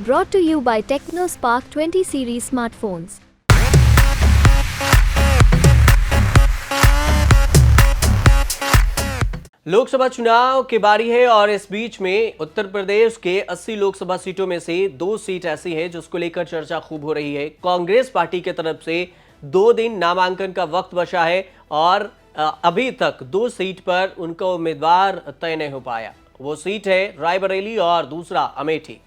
Brought to you by TechnoSpark 20 series smartphones. Lok Sabha चुनाव की बारी है और इस बीच में उत्तर प्रदेश के 80 लोकसभा सीटों में से 2 सीट ऐसी है जिसको लेकर चर्चा खूब हो रही है। कांग्रेस पार्टी की तरफ से 2 दिन नामांकन का वक्त बचा है और अभी तक 2 सीट पर उनका उम्मीदवार तय नहीं हो पाया। वो सीट है रायबरेली और दूसरा अमेठी।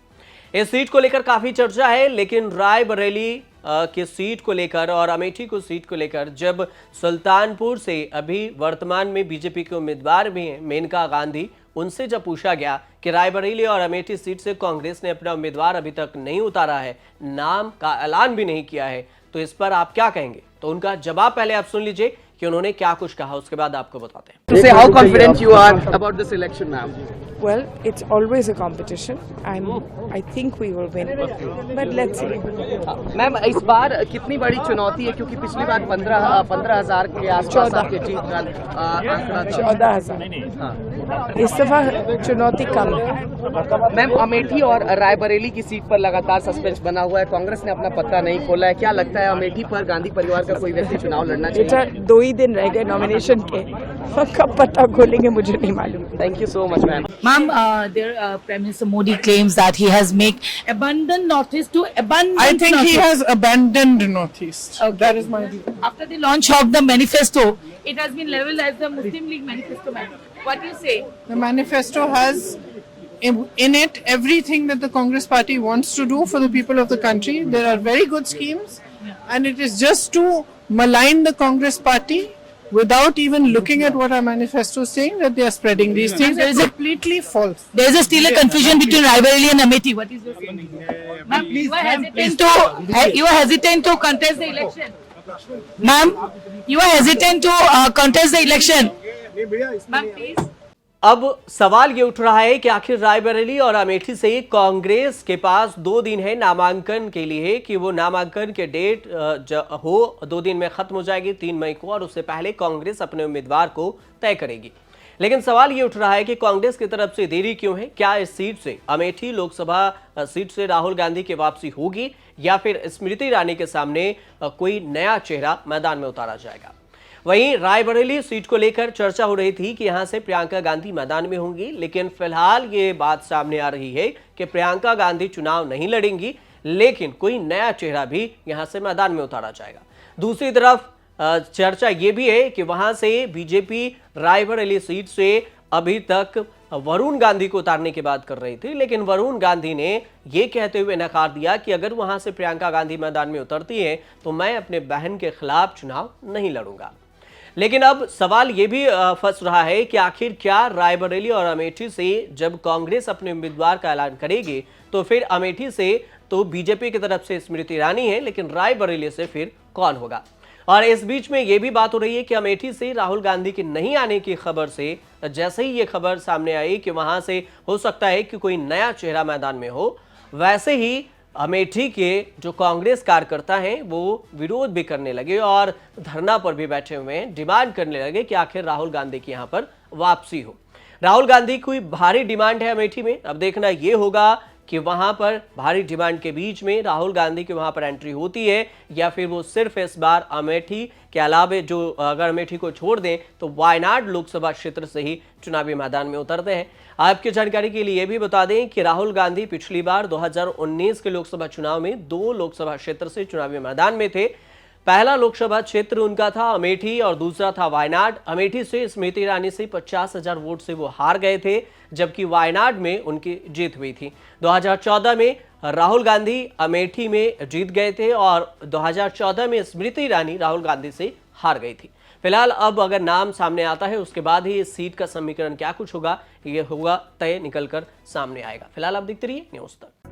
इस सीट को लेकर काफी चर्चा है, लेकिन रायबरेली की सीट को लेकर और अमेठी को सीट को लेकर जब सुल्तानपुर से अभी वर्तमान में बीजेपी के उम्मीदवार भी हैं मेनका गांधी, उनसे जब पूछा गया कि रायबरेली और अमेठी सीट से कांग्रेस ने अपना उम्मीदवार अभी तक नहीं उतारा है, नाम का ऐलान भी नहीं किया है, तो इस पर आप क्या कहेंगे? तो उनका जवाब पहले आप सुन लीजिए कि उन्होंने क्या कुछ कहा, उसके बाद आपको बताते हैं। To say how confident you are about this election, ma'am. Well, it's always a competition. I think we will win, but let's see. Ma'am इस बार कितनी बड़ी चुनौती है, क्योंकि पिछली बार 15,000 के आसपास आपके जीत का आंकड़ा था। 14,000। इस दफा चुनौती कम है। मैम अमेठी और रायबरेली की सीट पर लगातार सस्पेंस बना हुआ है, कांग्रेस ने अपना पत्ता नहीं खोला है। क्या लगता है अमेठी पर गांधी परिवार का कोई व्यक्ति चुनाव लड़ना चाहिए? 2 ही दिन रह गए नॉमिनेशन के, कब पता खोलेंगे मुझे नहीं मालूम। Thank you so much ma'am. Ma'am, Prime Minister Modi claims that he has abandoned Northeast to abandon. I think Northeast. he has abandoned Northeast. Okay. That is my view. After the launch of the manifesto, it has been labeled as the Muslim League manifesto. Ma'am, what do you say? The manifesto has in it everything that the Congress party wants to do for the people of the country. There are very good schemes, and it is just to malign the Congress party without even looking at what our manifesto is saying that they are spreading these things. It is completely false. There is still a confusion between Raebareli and Amethi. What is your say? Ma'am, you are hesitant to contest the election. Ma'am, you are hesitant to contest the election. Ma'am, please. अब सवाल ये उठ रहा है कि आखिर रायबरेली और अमेठी से कांग्रेस के पास 2 दिन है नामांकन के लिए कि वो नामांकन के डेट 2 दिन में खत्म हो जाएगी 3 मई को, और उससे पहले कांग्रेस अपने उम्मीदवार को तय करेगी। लेकिन सवाल ये उठ रहा है कि कांग्रेस की तरफ से देरी क्यों है? क्या इस सीट से, अमेठी लोकसभा सीट से राहुल गांधी की वापसी होगी या फिर स्मृति ईरानी के सामने कोई नया चेहरा मैदान में उतारा जाएगा? वहीं रायबरेली सीट को लेकर चर्चा हो रही थी कि यहां से प्रियंका गांधी मैदान में होंगी, लेकिन फिलहाल ये बात सामने आ रही है कि प्रियंका गांधी चुनाव नहीं लड़ेंगी, लेकिन कोई नया चेहरा भी यहां से मैदान में उतारा जाएगा। दूसरी तरफ चर्चा ये भी है कि वहां से बीजेपी रायबरेली सीट से अभी तक वरुण गांधी को उतारने की बात कर रही थी, लेकिन वरुण गांधी ने ये कहते हुए नकार दिया कि अगर वहां से प्रियंका गांधी मैदान में उतरती है तो मैं अपने बहन के खिलाफ चुनाव नहीं लड़ूंगा। लेकिन अब सवाल ये भी फंस रहा है कि आखिर क्या रायबरेली और अमेठी से जब कांग्रेस अपने उम्मीदवार का ऐलान करेगी तो फिर अमेठी से तो बीजेपी की तरफ से स्मृति ईरानी है, लेकिन रायबरेली से फिर कौन होगा? और इस बीच में यह भी बात हो रही है कि अमेठी से राहुल गांधी के नहीं आने की खबर से जैसे ही ये खबर सामने आई कि वहां से हो सकता है कि कोई नया चेहरा मैदान में हो, वैसे ही अमेठी के जो कांग्रेस कार्यकर्ता हैं वो विरोध भी करने लगे और धरना पर भी बैठे हुए हैं, डिमांड करने लगे कि आखिर राहुल गांधी की यहां पर वापसी हो। राहुल गांधी की भारी डिमांड है अमेठी में। अब देखना यह होगा कि वहां पर भारी डिमांड के बीच में राहुल गांधी की वहां पर एंट्री होती है या फिर वो सिर्फ इस बार अमेठी के अलावा जो अगर अमेठी को छोड़ दें तो वायनाड लोकसभा क्षेत्र से ही चुनावी मैदान में उतरते हैं। आपकी जानकारी के लिए यह भी बता दें कि राहुल गांधी पिछली बार 2019 के लोकसभा चुनाव में 2 लोकसभा क्षेत्र से चुनावी मैदान में थे। पहला लोकसभा क्षेत्र उनका था अमेठी और दूसरा था वायनाड। अमेठी से स्मृति ईरानी से 50,000 वोट से वो हार गए थे, जबकि वायनाड में उनकी जीत हुई थी। 2014 में राहुल गांधी अमेठी में जीत गए थे और 2014 में स्मृति ईरानी राहुल गांधी से हार गई थी। फिलहाल अब अगर नाम सामने आता है उसके बाद ही इस सीट का समीकरण क्या कुछ होगा, ये होगा तय निकलकर सामने आएगा। फिलहाल आप देखते रहिए न्यूज़ तक।